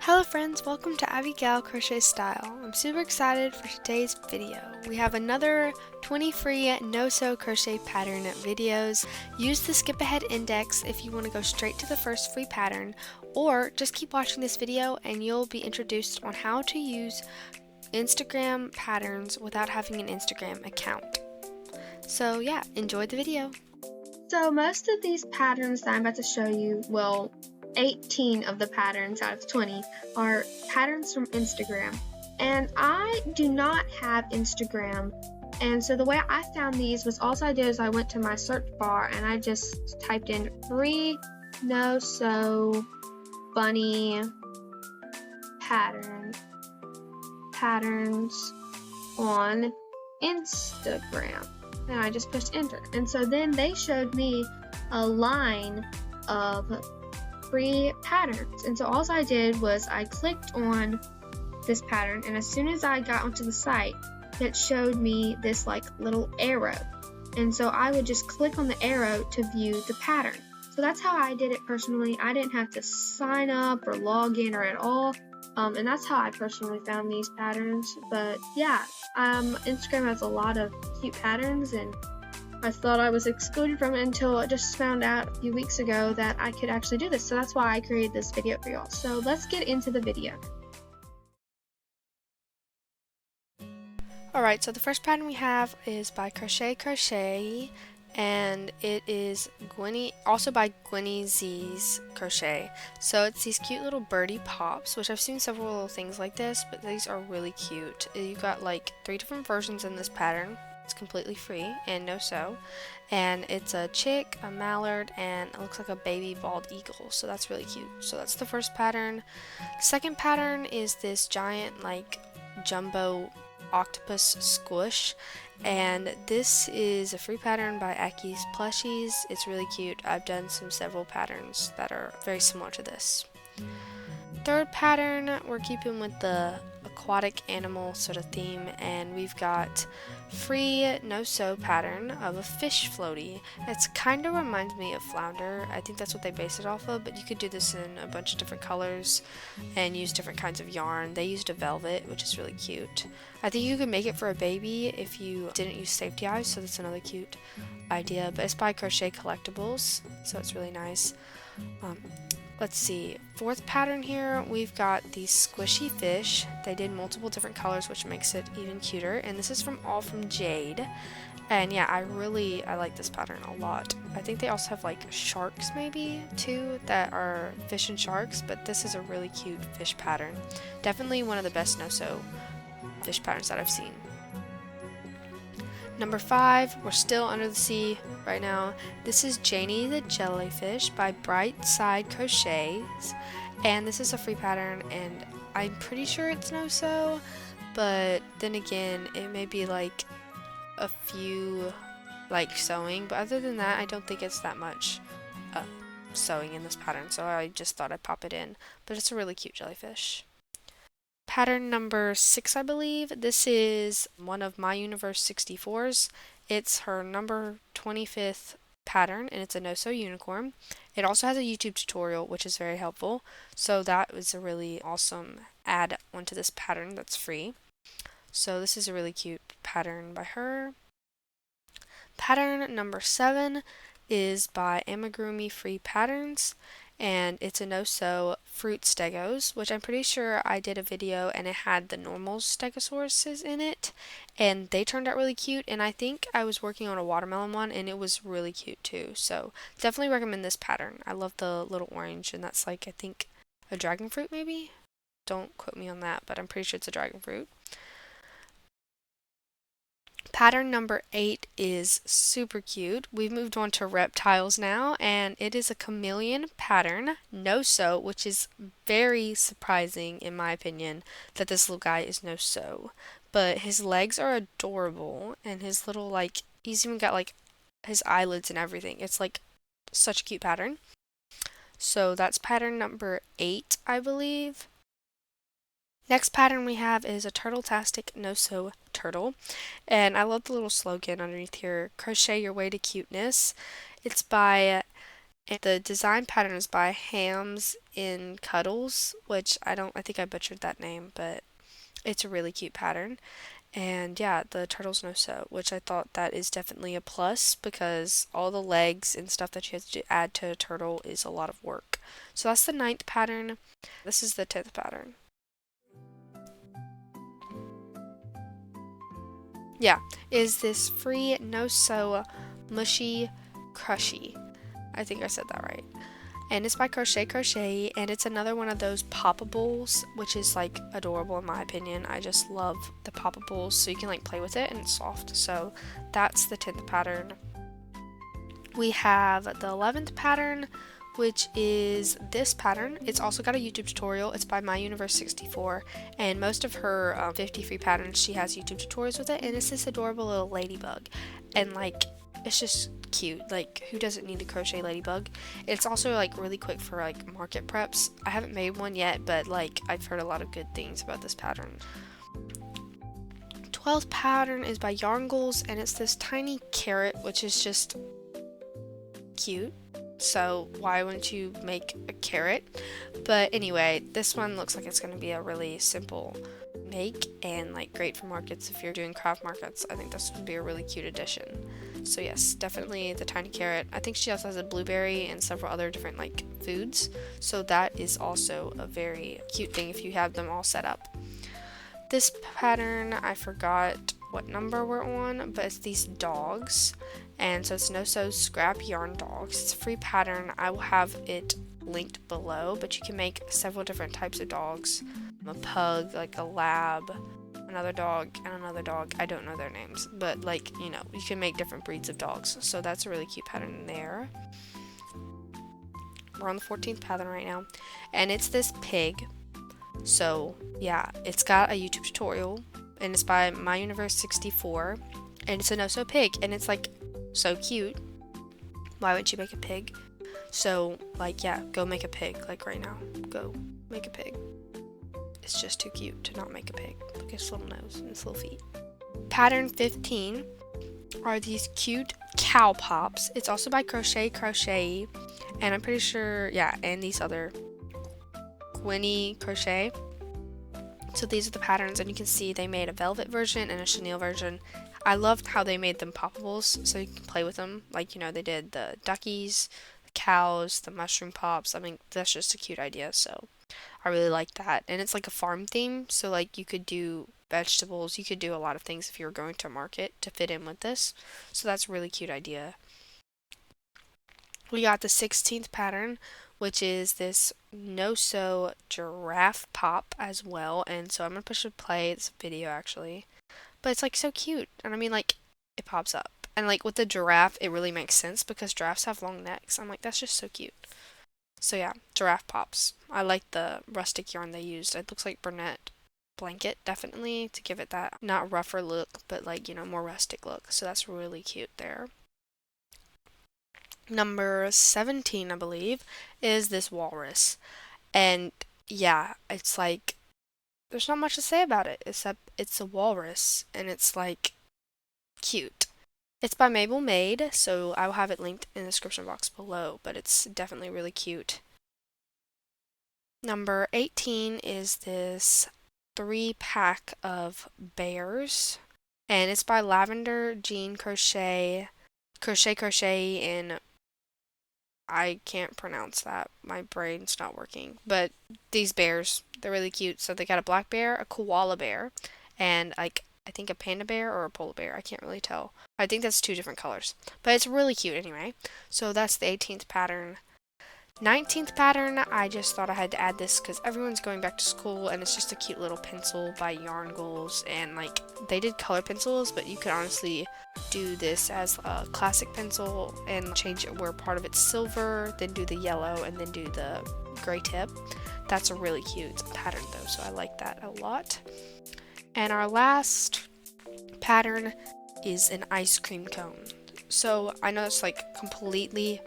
Hello friends, welcome to Abigail Crochet Style. I'm super excited for today's video. We have another 20 free no-sew crochet pattern videos. Use the skip ahead index if you want to go straight to the first free pattern, or just keep watching this video and you'll be introduced on how to use Instagram patterns without having an Instagram account. So yeah, enjoy the video. So most of these patterns that I'm about to show you, well, 18 of the patterns out of 20 are patterns from Instagram. And I do not have Instagram. And so the way I found these was all I did is I went to my search bar and I just typed in free no-sew bunny patterns on Instagram. And I just pushed enter. And so then they showed me a line of free patterns. And so all I did was I clicked on this pattern, and as soon as I got onto the site, it showed me this like little arrow. And so I would just click on the arrow to view the pattern. So that's how I did it personally. I didn't have to sign up or log in or at all. And that's how I personally found these patterns. But yeah, Instagram has a lot of cute patterns, and I thought I was excluded from it until I just found out a few weeks ago that I could actually do this. So that's why I created this video for y'all. So let's get into the video. Alright, so the first pattern we have is by Crochet, and it is also by Gwenny Z's Crochet. So it's these cute little birdie pops, which I've seen several little things like this, but these are really cute. You got like 3 different versions in this pattern. It's completely free and no sew, and it's a chick, a mallard, and it looks like a baby bald eagle, so that's really cute. So that's the first pattern. Second pattern is this giant like jumbo octopus squish, and this is a free pattern by Aki's Plushies. It's really cute. I've done several patterns that are very similar to this. Third pattern, we're keeping with the aquatic animal sort of theme, and we've got free no-sew pattern of a fish floaty. It's kind of reminds me of flounder. I think that's what they base it off of, but you could do this in a bunch of different colors and use different kinds of yarn. They used a velvet, which is really cute. I think you could make it for a baby if you didn't use safety eyes, so that's another cute idea. But it's by Crochet Collectibles, so it's really nice. Let's see, fourth pattern here, we've got these squishy fish. They did multiple different colors, which makes it even cuter, and this is all from Jade. And yeah, I like this pattern a lot. I think they also have like sharks maybe too that are fish and sharks, but this is a really cute fish pattern. Definitely one of the best no-sew fish patterns that I've seen. Number 5, we're still under the sea right now. This is Janie the Jellyfish by Bright Side Crochets, and this is a free pattern, and I'm pretty sure it's no-sew, but then again, it may be like a few like sewing, but other than that, I don't think it's that much sewing in this pattern, so I just thought I'd pop it in, but it's a really cute jellyfish. Pattern number 6, I believe. This is one of My Universe 64's. It's her number 25th pattern, and it's a no-sew unicorn. It also has a YouTube tutorial, which is very helpful. So that was a really awesome add onto this pattern that's free. So this is a really cute pattern by her. Pattern number 7 is by Amigurumi Free Patterns, and it's a no-sew fruit stegos, which I'm pretty sure I did a video and it had the normal stegosauruses in it, and they turned out really cute, and I think I was working on a watermelon one and it was really cute too, so definitely recommend this pattern. I love the little orange, and that's like I think a dragon fruit maybe? Don't quote me on that, but I'm pretty sure it's a dragon fruit. Pattern number 8 is super cute. We've moved on to reptiles now, and it is a chameleon pattern, no-sew, which is very surprising in my opinion that this little guy is no-sew. But his legs are adorable, and his little like, he's even got like his eyelids and everything. It's like such a cute pattern. So that's pattern number 8, I believe. Next pattern we have is a Turtle-tastic no-sew turtle, and I love the little slogan underneath here, crochet your way to cuteness. It's by And the design pattern is by Hams in Cuddles, which I think I butchered that name, but it's a really cute pattern. And yeah, the turtle's no sew, which I thought that is definitely a plus because all the legs and stuff that you have to add to a turtle is a lot of work. So that's the 9th pattern. This is the 10th pattern. Yeah, is this free no sew mushy crushy. I think I said that right. And it's by Crochet, and it's another one of those poppables, which is like adorable in my opinion. I just love the poppables, so you can like play with it and it's soft. So that's the 10th pattern. We have the 11th pattern, which is this pattern. It's also got a YouTube tutorial. It's by My Universe 64, and most of her 50 free patterns, she has YouTube tutorials with it, and it's this adorable little ladybug. And like, it's just cute. Like, who doesn't need a crochet ladybug? It's also like really quick for like market preps. I haven't made one yet, but like I've heard a lot of good things about this pattern. 12th pattern is by Yarngles, and it's this tiny carrot, which is just cute. So why wouldn't you make a carrot? But anyway, this one looks like it's going to be a really simple make and like great for markets if you're doing craft markets. I think this would be a really cute addition. So yes, definitely the tiny carrot. I think she also has a blueberry and several other different like foods. So that is also a very cute thing if you have them all set up. This pattern, I forgot what number we're on, but it's these dogs. And so it's no sew scrap yarn dogs. It's a free pattern. I will have it linked below, but you can make several different types of dogs. A pug, like a lab, another dog, and another dog. I don't know their names, but like, you know, you can make different breeds of dogs. So that's a really cute pattern there. We're on the 14th pattern right now, and it's this pig. So yeah, it's got a YouTube tutorial, and it's by My Universe 64, and it's a no-sew pig, and it's like so cute. Why wouldn't you make a pig? So like, yeah, go make a pig, like right now. Go make a pig. It's just too cute to not make a pig. Look at his little nose and his little feet. Pattern 15 are these cute cow pops. It's also by Crochet, and I'm pretty sure, yeah, and these other Crochet. So these are the patterns, and you can see they made a velvet version and a chenille version. I loved how they made them poppables, so you can play with them. Like, you know, they did the duckies, the cows, the mushroom pops. I mean, that's just a cute idea, so I really like that. And it's like a farm theme, so like you could do vegetables, you could do a lot of things if you were going to market to fit in with this. So that's a really cute idea. We got the 16th pattern, which is this no-sew giraffe pop as well. And so I'm going to push play. It's a video actually. But it's like so cute. And I mean, like, it pops up. And like with the giraffe, it really makes sense because giraffes have long necks. I'm like, that's just so cute. So yeah, giraffe pops. I like the rustic yarn they used. It looks like Burnett blanket, definitely, to give it that not rougher look, but like, you know, more rustic look. So that's really cute there. Number 17, I believe, is this walrus. And yeah, it's like, there's not much to say about it, except it's a walrus, and it's like cute. It's by Mabel Made, so I will have it linked in the description box below, but it's definitely really cute. Number 18 is this 3-pack of bears, and it's by Lavender Jean Crochet, and I can't pronounce that. My brain's not working. But these bears, they're really cute. So they got a black bear, a koala bear, and like I think a panda bear or a polar bear. I can't really tell. I think that's 2 different colors. But it's really cute anyway. So that's the 18th pattern. 19th pattern, I just thought I had to add this because everyone's going back to school, and it's just a cute little pencil by Yarngles, and like they did color pencils, but you could honestly do this as a classic pencil and change it where part of it's silver, then do the yellow, and then do the gray tip. That's a really cute pattern though, so I like that a lot. And our last pattern is an ice cream cone. So I know it's like completely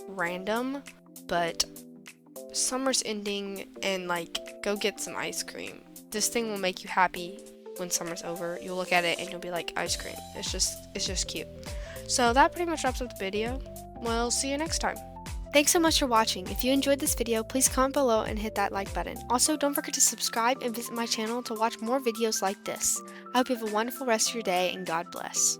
random, but summer's ending, and like go get some ice cream. This thing will make you happy when summer's over. You'll look at it and you'll be like, ice cream. It's just cute. So that pretty much wraps up the video. We'll see you next time. Thanks so much for watching. If you enjoyed this video, please comment below and hit that like button. Also, don't forget to subscribe and visit my channel to watch more videos like this. I hope you have a wonderful rest of your day and God bless.